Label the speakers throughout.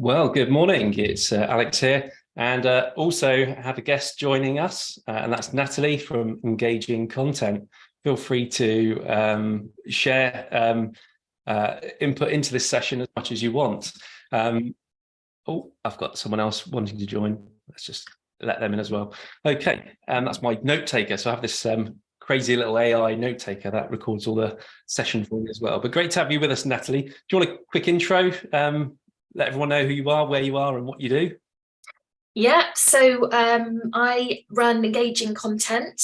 Speaker 1: Well, good morning. It's Alex here, and also have a guest joining us, and that's Natalie from Engaging Content. Feel free to share input into this session as much as you want. Oh, I've got someone else wanting to join. Let's just let them in as well. Okay, that's my note taker. So I have this crazy little AI note taker that records all the session for me as well. But great to have you with us, Natalie. Do you want a quick intro? Let everyone know who you are, where you are, and what you do.
Speaker 2: Yeah, so I run Engaging Content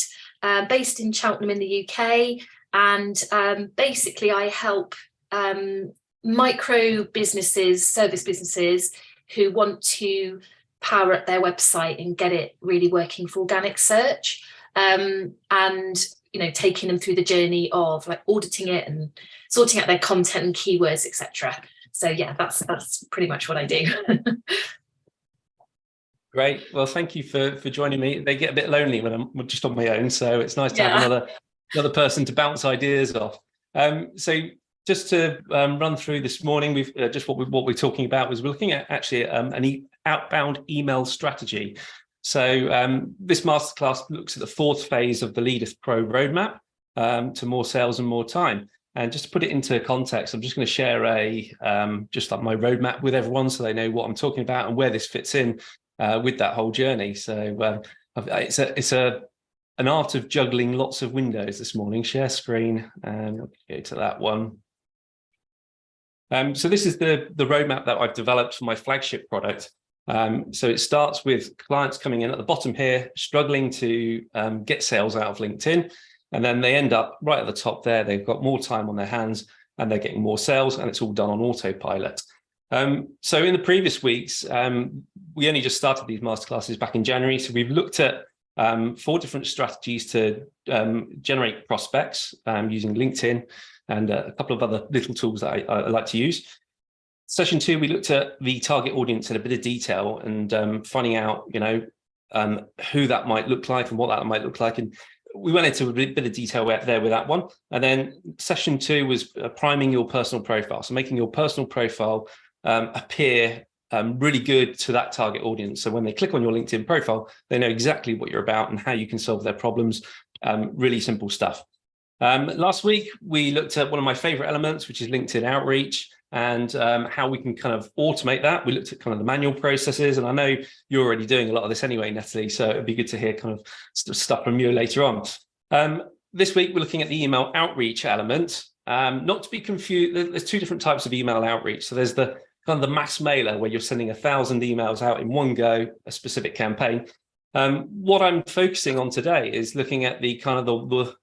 Speaker 2: based in Cheltenham in the UK, and basically I help micro businesses, service businesses who want to power up their website and get it really working for organic search, and taking them through the journey of like auditing it and sorting out their content and keywords, etc. So yeah, that's pretty much what I do.
Speaker 1: Great. Well, thank you for joining me. They get a bit lonely when I'm just on my own, so it's nice to have another person to bounce ideas off. So just to run through this morning, we've just what we're talking about was we're looking at actually an outbound email strategy. So this masterclass looks at the fourth phase of the Leadeth Pro Roadmap to more sales and more time. And just to put it into context, I'm just going to share just like my roadmap with everyone so they know what I'm talking about and where this fits in with that whole journey. So it's an art of juggling lots of windows this morning. Share screen, and I'll go to that one. So this is the roadmap that I've developed for my flagship product. So it starts with clients coming in at the bottom here, struggling to get sales out of LinkedIn. And then they end up right at the top there. They've got more time on their hands and they're getting more sales, and it's all done on autopilot. So in the previous weeks, we only just started these masterclasses back in January. So we've looked at 4 different strategies to generate prospects using LinkedIn and a couple of other little tools that I like to use. Session 2, we looked at the target audience in a bit of detail and finding out, who that might look like and what that might look like. And we went into a bit of detail there with that one. And then session 2 was priming your personal profile. So making your personal profile appear really good to that target audience. So when they click on your LinkedIn profile, they know exactly what you're about and how you can solve their problems. Really simple stuff. Last week, we looked at one of my favorite elements, which is LinkedIn outreach, and how we can kind of automate that. We looked at kind of the manual processes, and I know you're already doing a lot of this anyway, Natalie, so it'd be good to hear kind of stuff from you later on. This week, we're looking at the email outreach element. Not to be confused, there's 2 different types of email outreach. So there's the kind of the mass mailer where you're sending 1,000 emails out in one go, a specific campaign. What I'm focusing on today is looking at the kind of the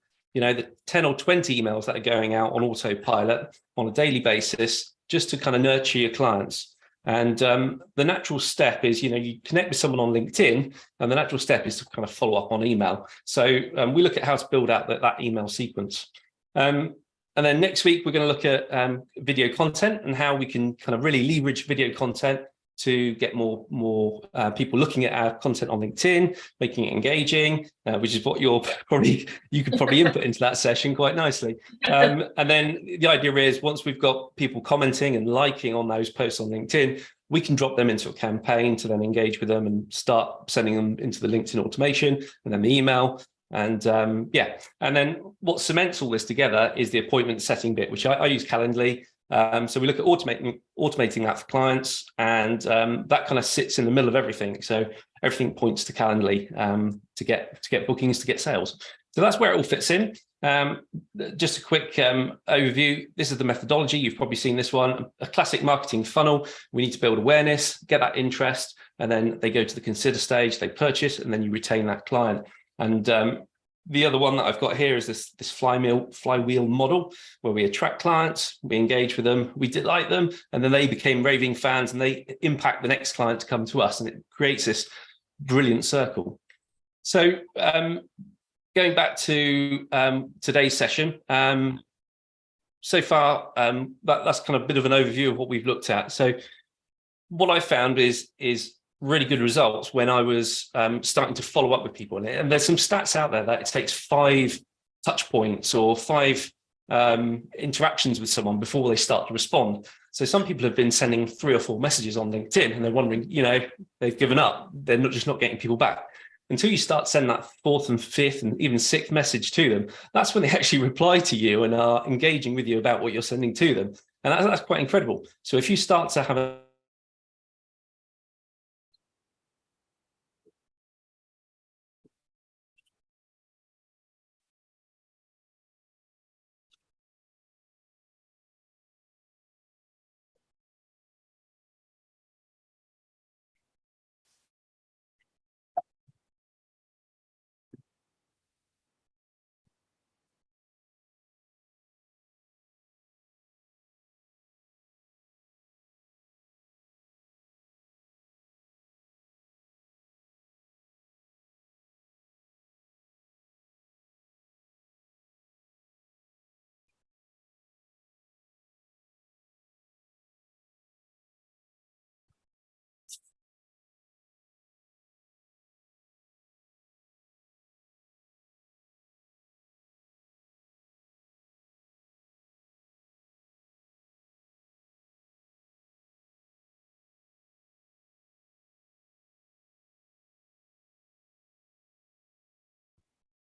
Speaker 1: 10 or 20 emails that are going out on autopilot on a daily basis, just to kind of nurture your clients. And the natural step is, you connect with someone on LinkedIn, and the natural step is to kind of follow up on email. So we look at how to build out that email sequence. And then next week, we're going to look at video content and how we can kind of really leverage video content to get more people looking at our content on LinkedIn, making it engaging, which is what you could probably input into that session quite nicely. And then the idea is once we've got people commenting and liking on those posts on LinkedIn, we can drop them into a campaign to then engage with them and start sending them into the LinkedIn automation and then the email. And and then what cements all this together is the appointment setting bit, which I use Calendly. So we look at automating that for clients, and that kind of sits in the middle of everything. So everything points to Calendly to get bookings, to get sales. So that's where it all fits in. Just a quick overview. This is the methodology. You've probably seen this one, a classic marketing funnel. We need to build awareness, get that interest, and then they go to the consider stage, they purchase, and then you retain that client. And the other one that I've got here is this flywheel model where we attract clients, we engage with them, we delight them, and then they became raving fans and they impact the next client to come to us, and it creates this brilliant circle. So going back to today's session, so far that's kind of a bit of an overview of what we've looked at. So what I found is really good results when I was starting to follow up with people. And there's some stats out there that it takes 5 touch points or 5 interactions with someone before they start to respond. So some people have been sending 3 or 4 messages on LinkedIn and they're wondering, they've given up. They're not getting people back. Until you start sending that 4th and 5th and even 6th message to them, that's when they actually reply to you and are engaging with you about what you're sending to them. And that's quite incredible. So if you start to have a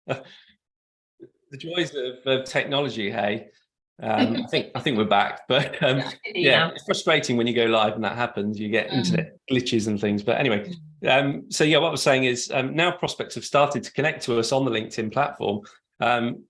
Speaker 1: the joys of technology, hey. I think we're back, but yeah, it's frustrating when you go live and that happens. You get internet glitches and things. But anyway, so yeah, what I was saying is now prospects have started to connect to us on the LinkedIn platform.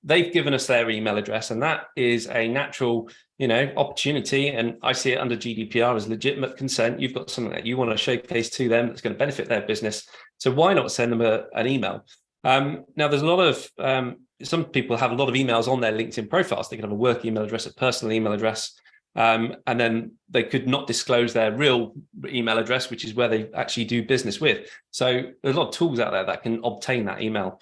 Speaker 1: They've given us their email address, and that is a natural, opportunity. And I see it under GDPR as legitimate consent. You've got something that you want to showcase to them that's going to benefit their business. So why not send them an email? Now, there's a lot of some people have a lot of emails on their LinkedIn profiles. They can have a work email address, a personal email address, and then they could not disclose their real email address, which is where they actually do business with. So there's a lot of tools out there that can obtain that email.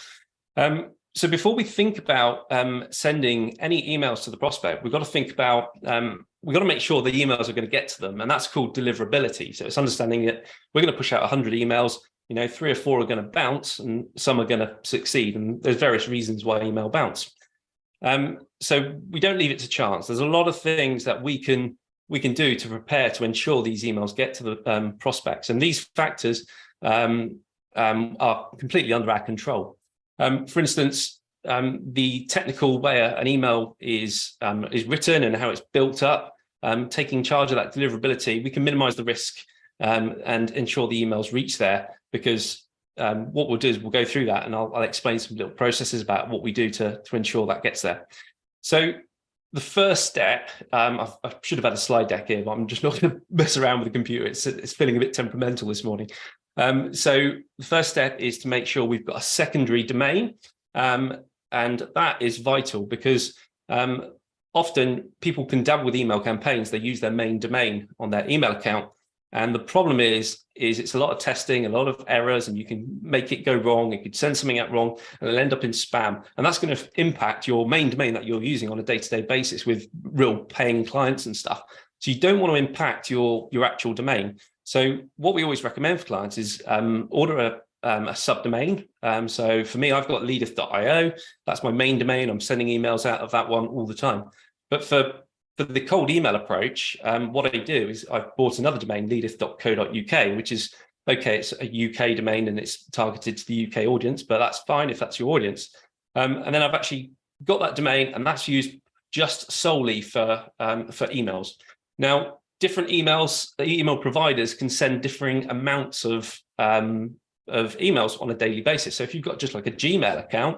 Speaker 1: So before we think about sending any emails to the prospect, we've got to think about, we've got to make sure the emails are going to get to them. And that's called deliverability. So it's understanding that we're going to push out 100 emails. 3 or 4 are going to bounce and some are going to succeed. And there's various reasons why email bounce. So we don't leave it to chance. There's a lot of things that we can do to prepare to ensure these emails get to the prospects. And these factors are completely under our control. For instance, the technical way an email is written and how it's built up, taking charge of that deliverability, we can minimize the risk and ensure the emails reach there. Because what we'll do is we'll go through that and I'll explain some little processes about what we do to ensure that gets there. So the first step, I should have had a slide deck here, but I'm just not going to mess around with the computer. It's feeling a bit temperamental this morning. So the first step is to make sure we've got a secondary domain. And that is vital because often people can dabble with email campaigns. They use their main domain on their email account. And the problem is it's a lot of testing, a lot of errors, and you can make it go wrong. You could send something out wrong and it'll end up in spam. And that's going to impact your main domain that you're using on a day-to-day basis with real paying clients and stuff. So you don't want to impact your actual domain. So what we always recommend for clients is order a subdomain. So for me, I've got leadeth.io. That's my main domain. I'm sending emails out of that one all the time. But for the cold email approach, what I do is I've bought another domain, leadeth.co.uk, which is, okay, it's a UK domain and it's targeted to the UK audience, but that's fine if that's your audience. And then I've actually got that domain and that's used just solely for emails. Now, different email providers can send differing amounts of emails on a daily basis. So if you've got just like a Gmail account,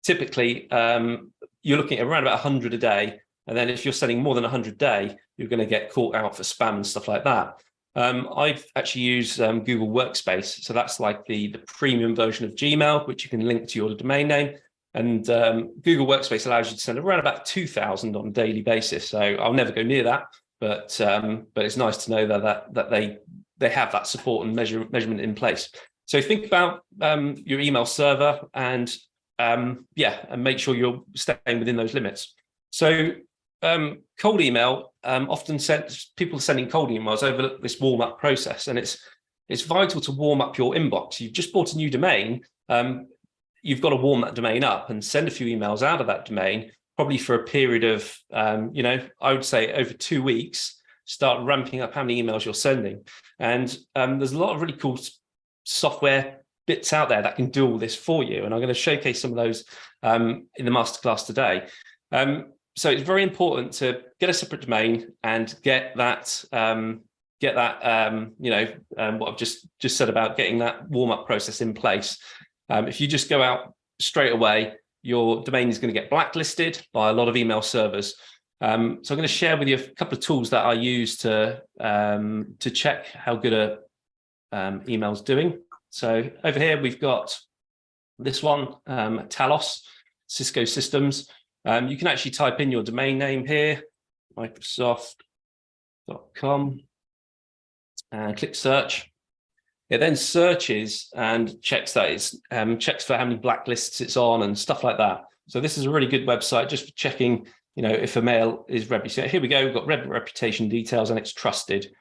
Speaker 1: typically you're looking at around about 100 a day. And then if you're sending more than 100 a day, you're going to get caught out for spam and stuff like that. I've actually used Google Workspace. So that's like the premium version of Gmail, which you can link to your domain name. And Google Workspace allows you to send around about 2,000 on a daily basis. So I'll never go near that. But it's nice to know that they have that support and measurement in place. So think about your email server and make sure you're staying within those limits. So cold email, often people sending cold emails over this warm up process, and it's vital to warm up your inbox. You've just bought a new domain. You've got to warm that domain up and send a few emails out of that domain, probably for a period of, I would say over 2 weeks. start ramping up how many emails you're sending. And there's a lot of really cool software bits out there that can do all this for you. And I'm going to showcase some of those in the masterclass today. So it's very important to get a separate domain and get that, what I've just said about getting that warm-up process in place. If you just go out straight away, your domain is going to get blacklisted by a lot of email servers. So I'm going to share with you a couple of tools that I use to check how good a email's doing. So over here, we've got this one, Talos, Cisco Systems. You can actually type in your domain name here, Microsoft.com, and click search. It then searches and checks that it's checks for how many blacklists it's on and stuff like that. So this is a really good website just for checking, if a mail is reputation. So here we go. We've got reputation details and it's trusted.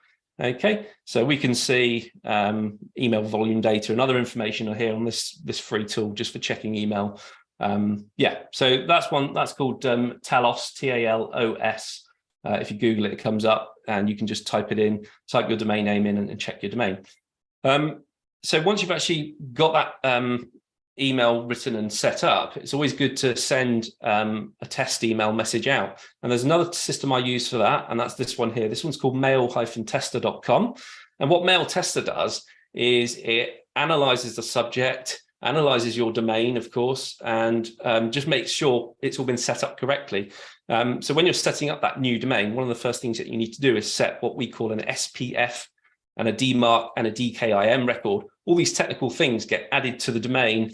Speaker 1: Okay, so we can see email volume data and other information here on this free tool just for checking email. So that's one that's called Talos, T-A-L-O-S. If you Google it, it comes up and you can just type it in, type your domain name in and check your domain. So once you've actually got that email written and set up, it's always good to send a test email message out. And there's another system I use for that, and that's this one here. This one's called mail-tester.com. And what Mail Tester does is it analyzes the subject, analyzes your domain, of course, and just makes sure it's all been set up correctly. So when you're setting up that new domain, one of the first things that you need to do is set what we call an SPF and a DMARC and a DKIM record. All these technical things get added to the domain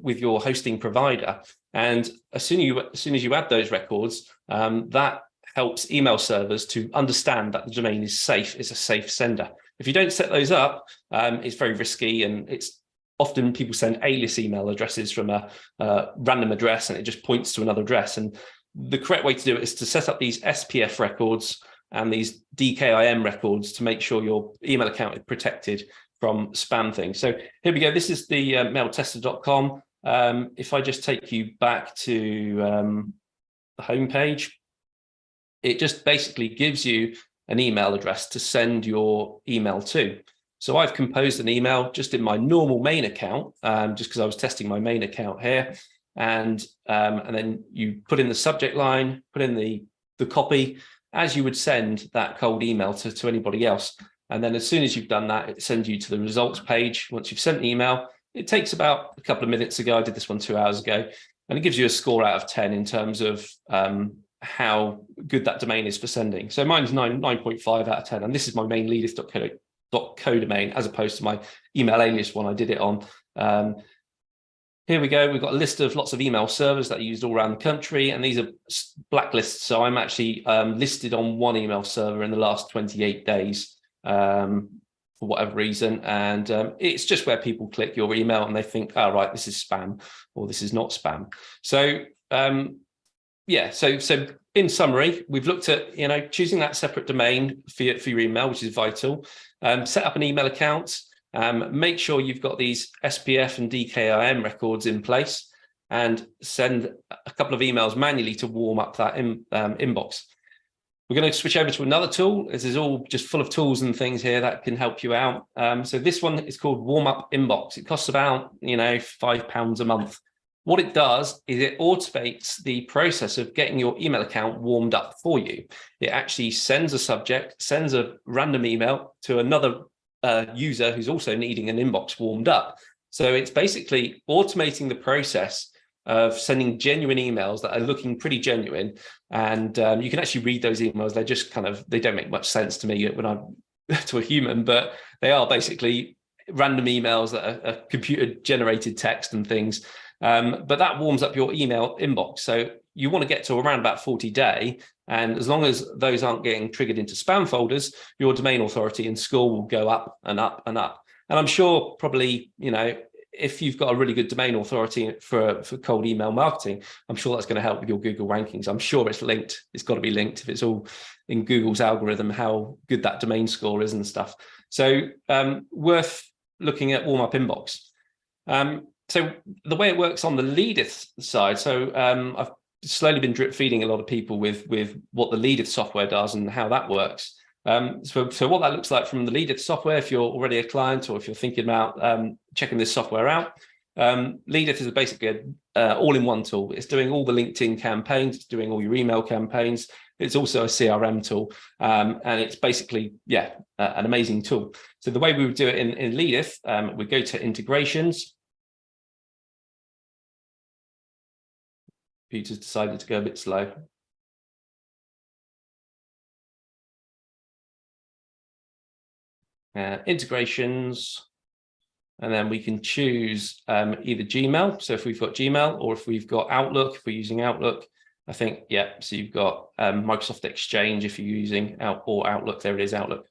Speaker 1: with your hosting provider. And as soon as you add those records, that helps email servers to understand that the domain is safe, it's a safe sender. If you don't set those up, it's very risky, and it's often people send alias email addresses from a random address and it just points to another address. And the correct way to do it is to set up these SPF records and these DKIM records to make sure your email account is protected from spam things. So here we go. This is the mailtester.com. If I just take you back to the homepage, it just basically gives you an email address to send your email to. So I've composed an email just in my normal main account, just because I was testing my main account here. And then you put in the subject line, put in the copy, as you would send that cold email to anybody else. And then as soon as you've done that, it sends you to the results page. Once you've sent the email, it takes about a couple of minutes ago. I did this one 2 hours ago, and it gives you a score out of 10 in terms of how good that domain is for sending. So mine's 9.5 out of 10. And this is my main leadeth.co domain, as opposed to my email alias one I did it on. Here we go. We've got a list of lots of email servers that are used all around the country, and these are blacklists. So I'm actually listed on one email server in the last 28 days for whatever reason. And it's just where people click your email and they think, oh, right, this is spam, or this is not spam. So so in summary, we've looked at, choosing that separate domain for your email, which is vital. Set up an email account. Make sure you've got these SPF and DKIM records in place, and send a couple of emails manually to warm up that inbox. We're going to switch over to another tool. This is all just full of tools and things here that can help you out. So this one is called Warm Up Inbox. It costs about, £5 a month. What it does is it automates the process of getting your email account warmed up for you. It actually sends a subject, sends a random email to another user who's also needing an inbox warmed up. So it's basically automating the process of sending genuine emails that are looking pretty genuine. And you can actually read those emails. They're just they don't make much sense to me when I'm to a human, but they are basically random emails that are computer generated text and things. But that warms up your email inbox. So you want to get to around about 40 a day. And as long as those aren't getting triggered into spam folders, your domain authority and score will go up and up and up. And I'm sure probably, if you've got a really good domain authority for cold email marketing, I'm sure that's going to help with your Google rankings. I'm sure it's linked. It's got to be linked if it's all in Google's algorithm, how good that domain score is and stuff. So worth looking at Warm Up Inbox. So the way it works on the Leadeth side, so I've slowly been drip feeding a lot of people with what the Leadeth software does and how that works. So what that looks like from the Leadeth software, if you're already a client or if you're thinking about checking this software out, Leadeth is basically an all-in-one tool. It's doing all the LinkedIn campaigns, it's doing all your email campaigns. It's also a CRM tool, and it's basically, an amazing tool. So the way we would do it in Leadeth, we go to integrations. Computer's decided to go a bit slow. Integrations, and then we can choose either Gmail. So if we've got Gmail, or if we've got Outlook, if we're using Outlook, I think, so you've got Microsoft Exchange if you're using Outlook, there it is, Outlook.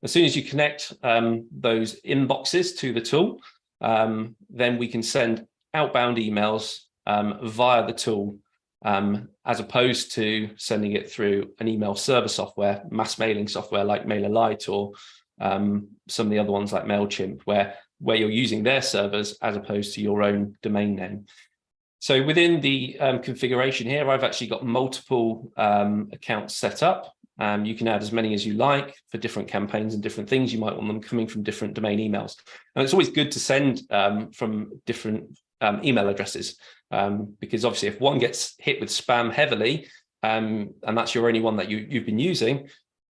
Speaker 1: As soon as you connect those inboxes to the tool, then we can send outbound emails via the tool, as opposed to sending it through an email server software, mass mailing software like MailerLite, or some of the other ones like MailChimp, where you're using their servers as opposed to your own domain name. So within the configuration here, I've actually got multiple accounts set up. You can add as many as you like for different campaigns and different things. You might want them coming from different domain emails. And it's always good to send from different email addresses, because obviously if one gets hit with spam heavily, and that's your only one that you've been using,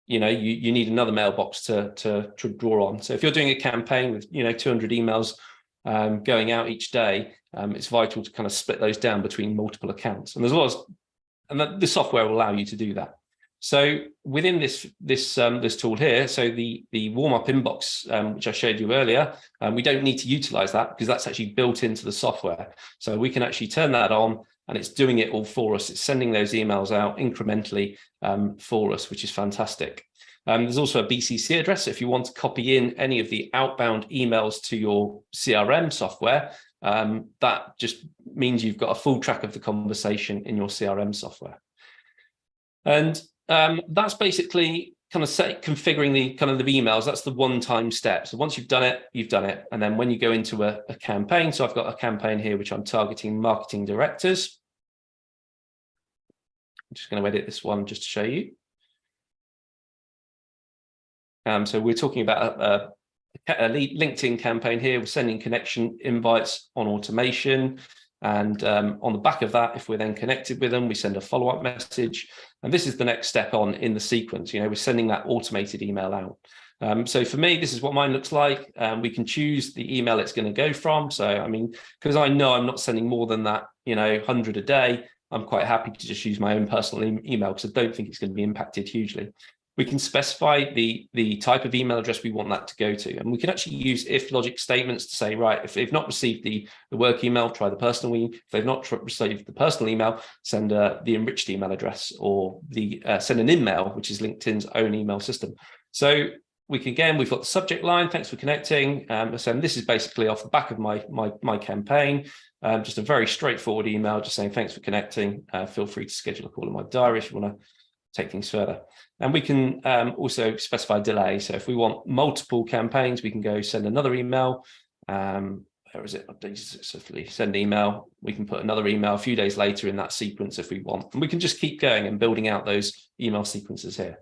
Speaker 1: you need another mailbox to draw on. So if you're doing a campaign with 200 emails going out each day, it's vital to kind of split those down between multiple accounts. And the software will allow you to do that. So within this tool here, so the warm-up inbox, which I showed you earlier, we don't need to utilize that because that's actually built into the software. So we can actually turn that on, and it's doing it all for us. It's sending those emails out incrementally for us, which is fantastic. There's also a BCC address. So if you want to copy in any of the outbound emails to your CRM software, that just means you've got a full track of the conversation in your CRM software. And that's basically kind of configuring the kind of the emails. That's the one-time step. So once you've done it, you've done it. And then when you go into a campaign, so I've got a campaign here which I'm targeting marketing directors. I'm just going to edit this one just to show you. So we're talking about a LinkedIn campaign here. We're sending connection invites on automation. And on the back of that, if we're then connected with them, we send a follow-up message. And this is the next step on in the sequence. We're sending that automated email out. So for me, this is what mine looks like. We can choose the email it's going to go from. So, I mean, because I know I'm not sending more than that, 100 a day, I'm quite happy to just use my own personal email because I don't think it's going to be impacted hugely. We can specify the type of email address we want that to go to. And we can actually use if logic statements to say, right, if they've not received the work email, try the personal email. If they've not received the personal email, send the enriched email address, or send an InMail, which is LinkedIn's own email system. So we've got the subject line, thanks for connecting. So this is basically off the back of my campaign. Just a very straightforward email, just saying, thanks for connecting. Feel free to schedule a call in my diary if you want to take things further. And we can also specify delay. So if we want multiple campaigns, we can go send another email. Where is it? Update successfully. Send email. We can put another email a few days later in that sequence if we want. And we can just keep going and building out those email sequences here.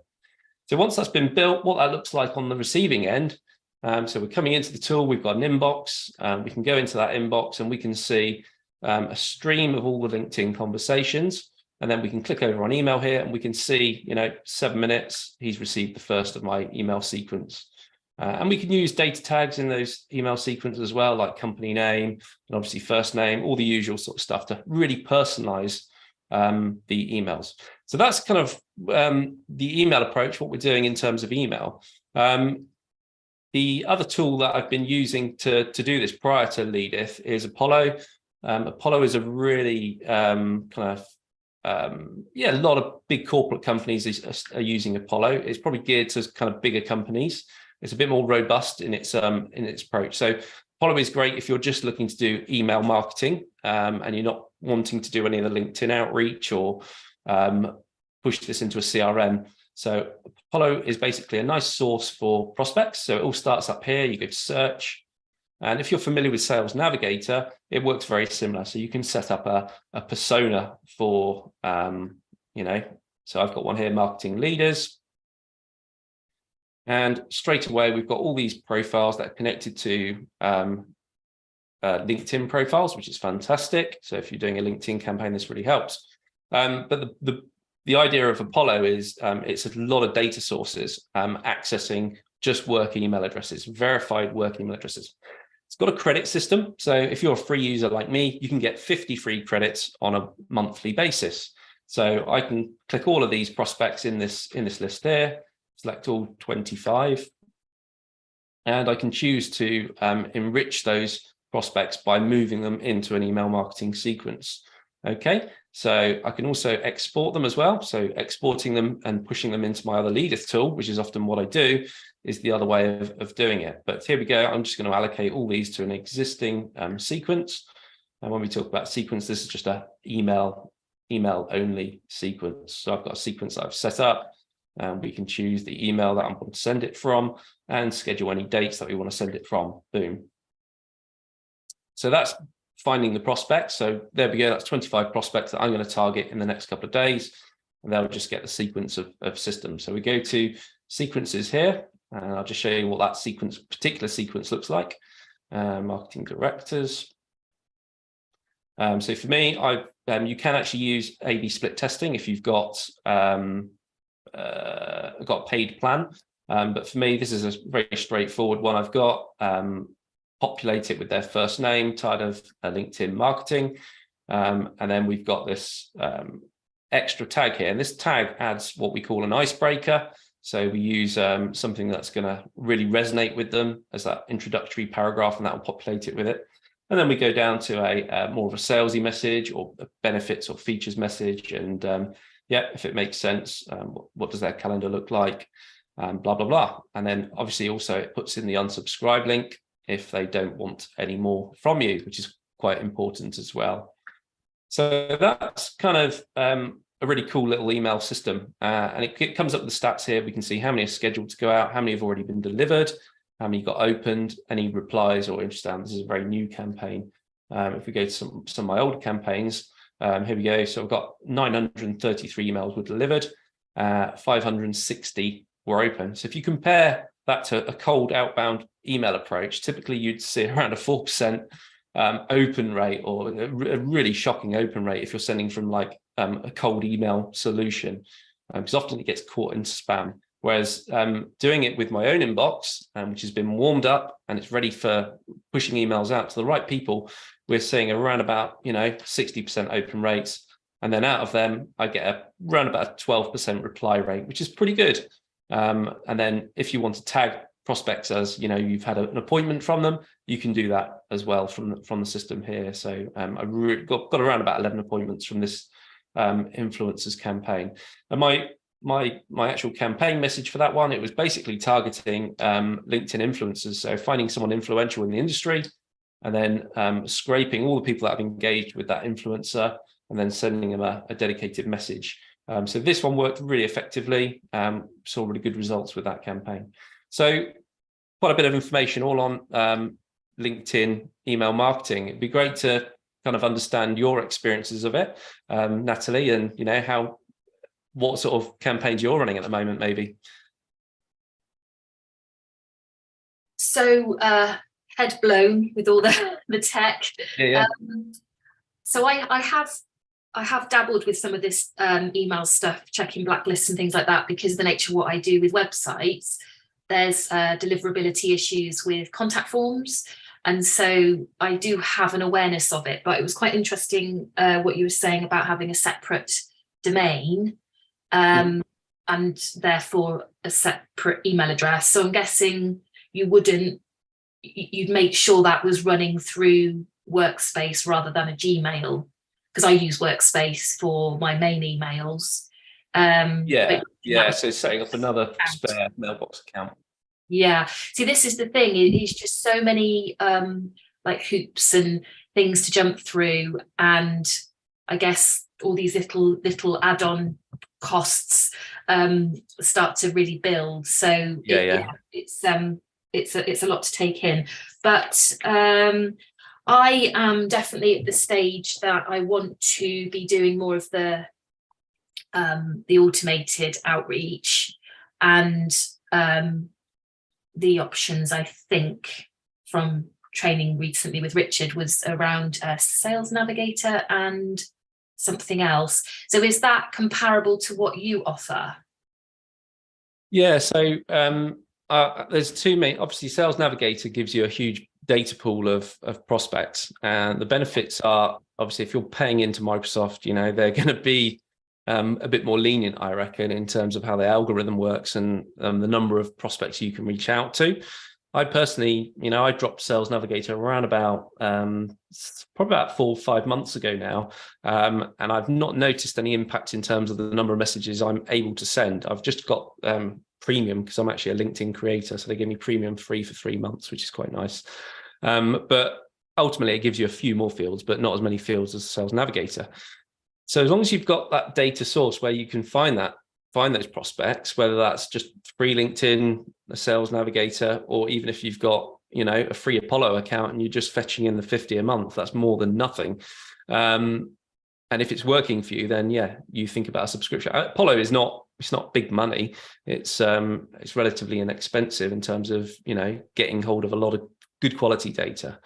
Speaker 1: So once that's been built, what that looks like on the receiving end. So we're coming into the tool. We've got an inbox. We can go into that inbox and we can see a stream of all the LinkedIn conversations. And then we can click over on email here and we can see, 7 minutes, he's received the first of my email sequence. And we can use data tags in those email sequences as well, like company name and obviously first name, all the usual sort of stuff to really personalize the emails. So that's kind of the email approach, what we're doing in terms of email. The other tool that I've been using to do this prior to Leadeth is Apollo. Apollo is a really a lot of big corporate companies are using Apollo. It's probably geared to kind of bigger companies. It's a bit more robust in its approach. So Apollo is great if you're just looking to do email marketing and you're not wanting to do any of the LinkedIn outreach or push this into a CRM. So Apollo is basically a nice source for prospects. So it all starts up here. You go to search. And if you're familiar with Sales Navigator, it works very similar. So you can set up a persona for, so I've got one here, marketing leaders. And straight away, we've got all these profiles that are connected to LinkedIn profiles, which is fantastic. So if you're doing a LinkedIn campaign, this really helps. But the idea of Apollo is it's a lot of data sources accessing just work email addresses, verified work email addresses. It's got a credit system. So if you're a free user like me, you can get 50 free credits on a monthly basis. So I can click all of these prospects in this list here, select all 25, and I can choose to enrich those prospects by moving them into an email marketing sequence. Okay, so I can also export them as well. So exporting them and pushing them into my other Leadeth tool, which is often what I do, is the other way of doing it. But here we go. I'm just going to allocate all these to an existing sequence. And when we talk about sequence, this is just a email only sequence. So I've got a sequence that I've set up, and we can choose the email that I'm going to send it from and schedule any dates that we want to send it from. Boom. So that's finding the prospects. So there we go. That's 25 prospects that I'm going to target in the next couple of days, and they'll just get the sequence of systems. So we go to sequences here, and I'll just show you what that particular sequence looks like. Marketing directors. So for me, you can actually use A/B split testing if you've got a paid plan. But for me, this is a very straightforward one. I've got populate it with their first name, title of LinkedIn marketing. And then we've got this extra tag here. And this tag adds what we call an icebreaker. So we use something that's going to really resonate with them as that introductory paragraph, and that will populate it with it. And then we go down to a more of a salesy message or a benefits or features message. And yeah, if it makes sense, what does their calendar look like? Blah, blah, blah. And then obviously also it puts in the unsubscribe link if they don't want any more from you, which is quite important as well. So that's kind of a really cool little email system. And it comes up with the stats here. We can see how many are scheduled to go out, how many have already been delivered, how many got opened, any replies or interest. This is a very new campaign. If we go to some of my old campaigns, here we go. So I've got 933 emails were delivered, 560 were open. So if you compare that to a cold outbound email approach, typically you'd see around a 4% open rate, or a really shocking open rate if you're sending from like a cold email solution, because often it gets caught in spam. Whereas doing it with my own inbox, which has been warmed up and it's ready for pushing emails out to the right people, we're seeing around about 60% open rates, and then out of them I get around about a 12% reply rate, which is pretty good. And then if you want to tag prospects as you've had an appointment from them, you can do that as well from the system here. So I really got around about 11 appointments from this influencers campaign. And my actual campaign message for that one, it was basically targeting LinkedIn influencers, so finding someone influential in the industry and then scraping all the people that have engaged with that influencer and then sending them a dedicated message. So this one worked really effectively, saw really good results with that campaign. So quite a bit of information all on LinkedIn email marketing. It'd be great to kind of understand your experiences of it, Natalie, and what sort of campaigns you're running at the moment, maybe.
Speaker 2: So head blown with all the tech.
Speaker 1: Yeah.
Speaker 2: So I have dabbled with some of this email stuff, checking blacklists and things like that, because the nature of what I do with websites, there's deliverability issues with contact forms. And so I do have an awareness of it, but it was quite interesting what you were saying about having a separate domain and therefore a separate email address. So I'm guessing you'd make sure that was running through Workspace rather than a Gmail, because I use Workspace for my main emails. So
Speaker 1: setting up another spare mailbox account.
Speaker 2: Yeah. See, this is the thing. It's just so many like hoops and things to jump through, and I guess all these little add-on costs start to really build. So it's a lot to take in. But I am definitely at the stage that I want to be doing more of the automated outreach, and the options, I think, from training recently with Richard, was around Sales Navigator and something else. So is that comparable to what you offer?
Speaker 1: Yeah, so there's two main. Obviously, Sales Navigator gives you a huge data pool of prospects, and the benefits are, obviously, if you're paying into Microsoft, you know, they're going to be a bit more lenient, I reckon, in terms of how the algorithm works and the number of prospects you can reach out to. I personally, you know, I dropped Sales Navigator around about probably about 4 or 5 months ago now, and I've not noticed any impact in terms of the number of messages I'm able to send. I've just got premium because I'm actually a LinkedIn creator, so they give me premium free for 3 months, which is quite nice. But ultimately, it gives you a few more fields, but not as many fields as Sales Navigator. So as long as you've got that data source where you can find those prospects, whether that's just free LinkedIn, a Sales Navigator, or even if you've got, you know, a free Apollo account and you're just fetching in the 50 a month, that's more than nothing. And if it's working for you, then yeah, you think about a subscription. Apollo it's not big money. It's relatively inexpensive in terms of, you know, getting hold of a lot of good quality data.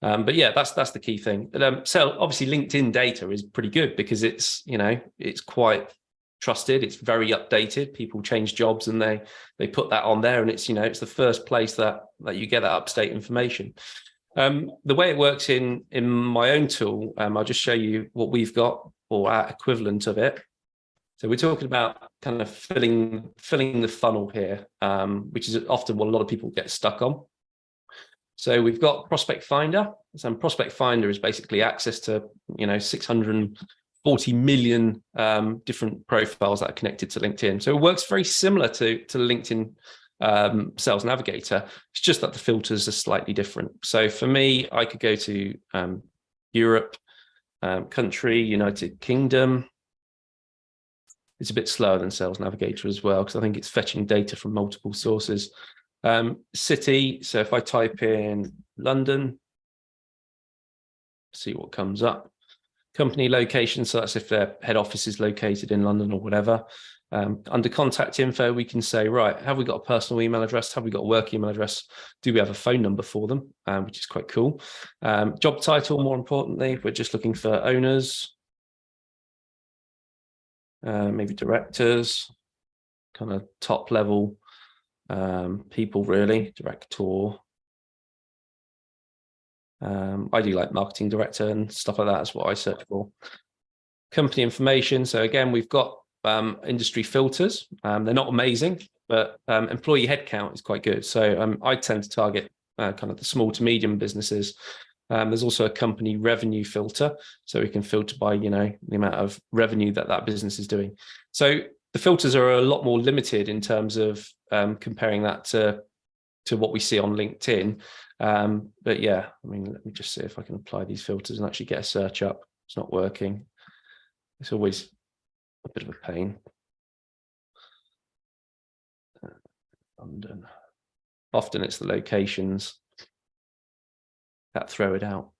Speaker 1: But yeah, that's the key thing. So obviously LinkedIn data is pretty good because it's, you know, it's quite trusted. It's very updated. People change jobs and they put that on there, and it's, you know, it's the first place that you get that up-to-date information. The way it works in my own tool, I'll just show you what we've got, or our equivalent of it. So we're talking about kind of filling the funnel here, which is often what a lot of people get stuck on. So we've got Prospect Finder. So Prospect Finder is basically access to, you know, 640 million different profiles that are connected to LinkedIn. So it works very similar to LinkedIn Sales Navigator. It's just that the filters are slightly different. So for me, I could go to Europe, country, United Kingdom. It's a bit slower than Sales Navigator as well, because I think it's fetching data from multiple sources. City, so if I type in London, see what comes up. Company location, so that's if their head office is located in London or whatever. Under contact info, we can say, right, have we got a personal email address? Have we got a work email address? Do we have a phone number for them? Which is quite cool. Job title, more importantly, we're just looking for owners, maybe directors, kind of top level people, really, director. I do like marketing director and stuff like that. That's what I search for. Company information. So again, we've got industry filters. They're not amazing, but employee headcount is quite good. So I tend to target kind of the small to medium businesses. There's also a company revenue filter, so we can filter by, you know, the amount of revenue that business is doing. So the filters are a lot more limited in terms of comparing that to what we see on LinkedIn. But yeah, I mean, let me just see if I can apply these filters and actually get a search up. It's not working. It's always a bit of a pain. London. Often it's the locations that throw it out.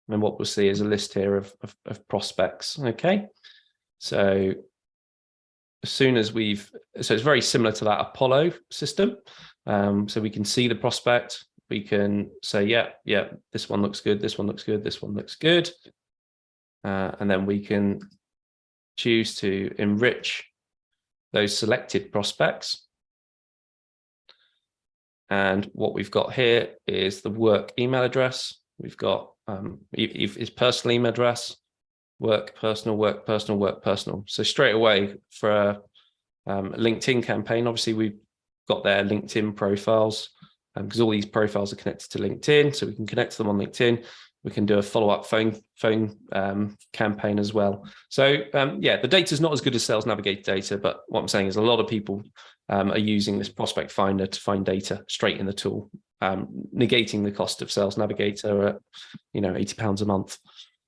Speaker 1: And what we'll see is a list here of prospects. Okay, so as soon as so it's very similar to that Apollo system. So we can see the prospect. We can say, yeah, this one looks good. This one looks good. This one looks good. And then we can choose to enrich those selected prospects. And what we've got here is the work email address. We've got his personal email address, work, personal, work, personal, work, personal. So straight away for a LinkedIn campaign, obviously we've got their LinkedIn profiles because all these profiles are connected to LinkedIn. So we can connect to them on LinkedIn. We can do a follow-up phone campaign as well. So yeah, the data is not as good as Sales Navigator data, but what I'm saying is a lot of people are using this Prospect Finder to find data straight in the tool, negating the cost of Sales Navigator at, you know, £80 a month.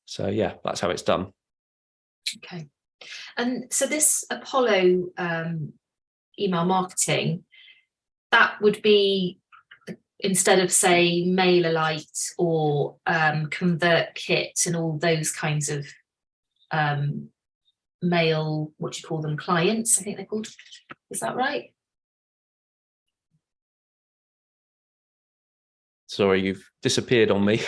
Speaker 1: So yeah, that's how it's done.
Speaker 2: Okay. And so this Apollo email marketing, that would be, instead of say MailerLite or ConvertKit and all those kinds of mail, what do you call them, clients, I think they're called. Is that right?
Speaker 1: Sorry, you've disappeared on me.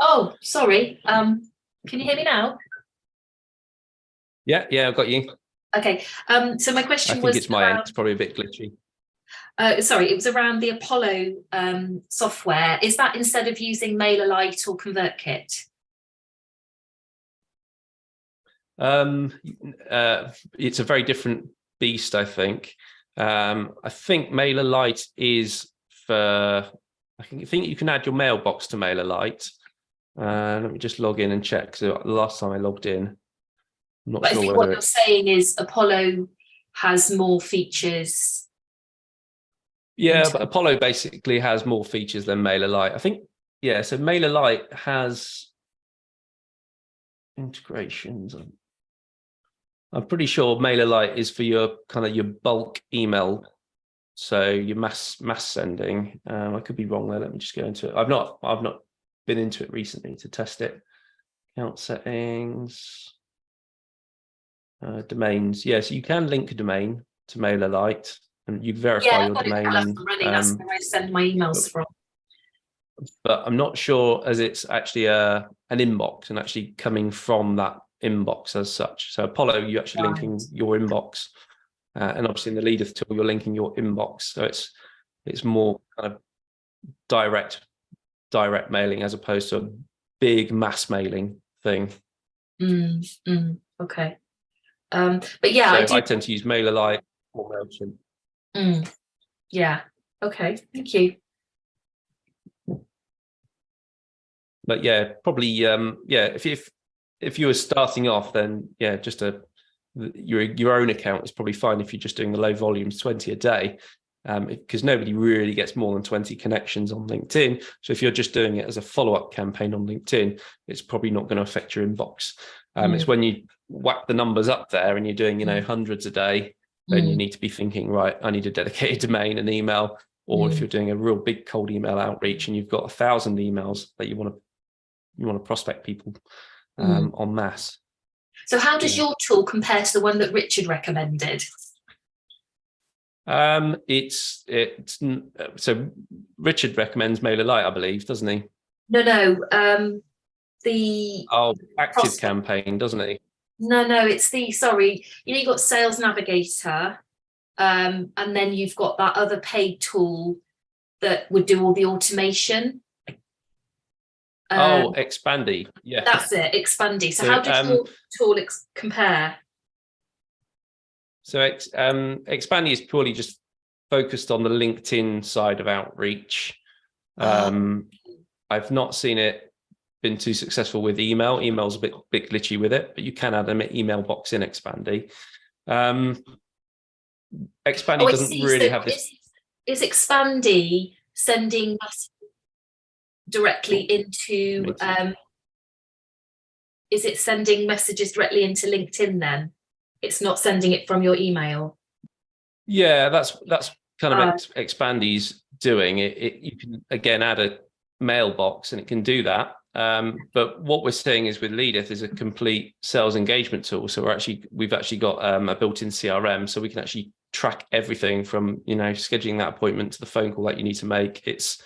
Speaker 2: Oh, sorry. Can you hear me now?
Speaker 1: Yeah, I've got you.
Speaker 2: Okay. So my question
Speaker 1: I
Speaker 2: was
Speaker 1: think it's my end. It's probably a bit glitchy.
Speaker 2: Sorry, it was around the Apollo software. Is that instead of using MailerLite or ConvertKit?
Speaker 1: It's a very different beast, I think. I think MailerLite is for, I think you can add your mailbox to MailerLite. Let me just log in and check. So the last time I logged in, I'm not
Speaker 2: but
Speaker 1: sure
Speaker 2: I think
Speaker 1: whether
Speaker 2: what you're saying is Apollo has more features.
Speaker 1: Yeah, but Apollo basically has more features than MailerLite. I think, yeah, so MailerLite has integrations. I'm pretty sure MailerLite is for your kind of your bulk email, so your mass sending. I could be wrong there. Let me just go into it. I've not been into it recently to test it. Account settings, domains. Yes, yeah, so you can link a domain to MailerLite, and you verify your domain.
Speaker 2: That's where I send my emails from.
Speaker 1: But I'm not sure as it's actually an inbox and actually coming from that inbox as such. So Apollo, you're actually linking your inbox, and obviously in the Leadeth tool, you're linking your inbox. So it's more kind of direct mailing as opposed to a big mass mailing thing.
Speaker 2: Okay. But yeah,
Speaker 1: so I tend to use MailerLite or MailChimp.
Speaker 2: Yeah. Okay. Thank you.
Speaker 1: But yeah, probably if you were starting off, then yeah, just your own account is probably fine if you're just doing the low volumes, 20 a day, because nobody really gets more than 20 connections on LinkedIn. So if you're just doing it as a follow-up campaign on LinkedIn, it's probably not going to affect your inbox. It's when you whack the numbers up there and you're doing, hundreds a day, then you need to be thinking, right, I need a dedicated domain and email. Or if you're doing a real big cold email outreach and you've got 1,000 emails that you want to prospect people en masse.
Speaker 2: So how does your tool compare to the one that Richard recommended?
Speaker 1: It's so Richard recommends MailerLite, I believe, doesn't he?
Speaker 2: No. The
Speaker 1: Active Campaign, doesn't he?
Speaker 2: No, it's sorry. You've got Sales Navigator, and then you've got that other paid tool that would do all the automation.
Speaker 1: Expandy. Yeah,
Speaker 2: that's it, Expandy. So how does your tool compare?
Speaker 1: So Expandy is purely just focused on the LinkedIn side of outreach. I've not seen it been too successful with email. Email's a bit glitchy with it, but you can add an email box in Expandy. Expandy doesn't really have this.
Speaker 2: Is Expandy sending directly into? Is it sending messages directly into LinkedIn then? It's not sending it from your email.
Speaker 1: Yeah, that's kind of Expandy's doing it. You can again add a mailbox and it can do that. But what we're seeing is with Leadeth is a complete sales engagement tool. So we've actually got a built-in CRM, so we can actually track everything from scheduling that appointment to the phone call that you need to make. It's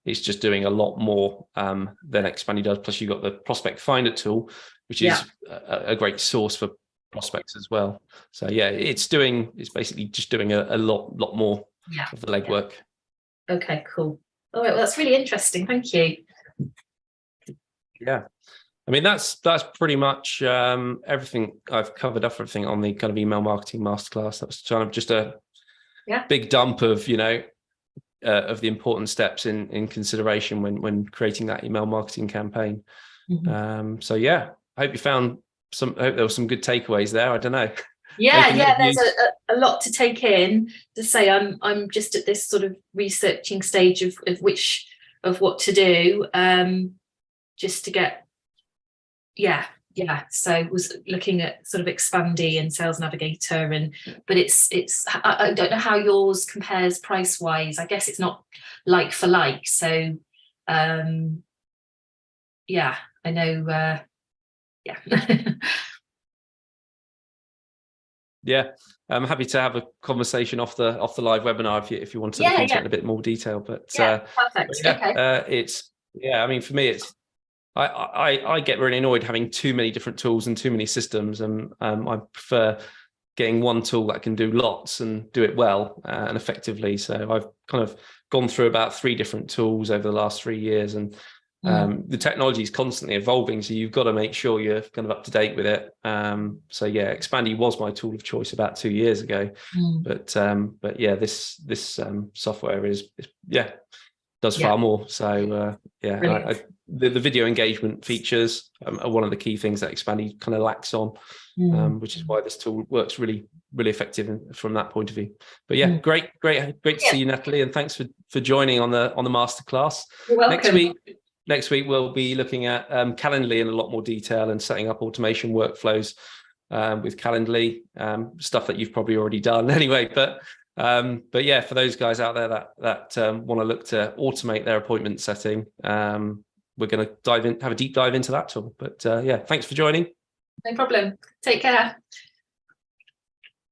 Speaker 1: just doing a lot more than Expandy does. Plus, you've got the prospect finder tool, which is a great source for prospects as well. So yeah, it's basically just doing a lot more of the legwork.
Speaker 2: Okay, cool. All right, well, that's really interesting. Thank you.
Speaker 1: Yeah, I mean that's pretty much everything. I've covered everything on the kind of email marketing masterclass. That was kind of just a big dump of of the important steps in consideration when creating that email marketing campaign. So yeah, I hope you found I hope there were some good takeaways there. I don't know.
Speaker 2: There's a lot to take in. To say I'm just at this sort of researching stage of what to do, just to get so was looking at sort of Expandy and Sales Navigator, but it's I don't know how yours compares price wise. I guess it's not like for like, so I know
Speaker 1: Yeah, I'm happy to have a conversation off the live webinar if you want to look into it in a bit more detail. But
Speaker 2: perfect.
Speaker 1: It's I mean, for me, it's I get really annoyed having too many different tools and too many systems, and I prefer getting one tool that can do lots and do it well and effectively. So I've kind of gone through about 3 different tools over the last 3 years, and the technology is constantly evolving, so you've got to make sure you're kind of up to date with it. So yeah, Expandy was my tool of choice about 2 years ago, but yeah, this software is does far more. So the video engagement features are one of the key things that Expandy kind of lacks on, which is why this tool works really effective from that point of view. But yeah, great to see you, Natalie, and thanks for joining on the masterclass.
Speaker 2: You're welcome.
Speaker 1: Next week we'll be looking at Calendly in a lot more detail and setting up automation workflows with Calendly, stuff that you've probably already done anyway. But yeah, for those guys out there that want to look to automate their appointment setting, we're going to have a deep dive into that tool. But yeah, thanks for joining.
Speaker 2: No problem. Take care.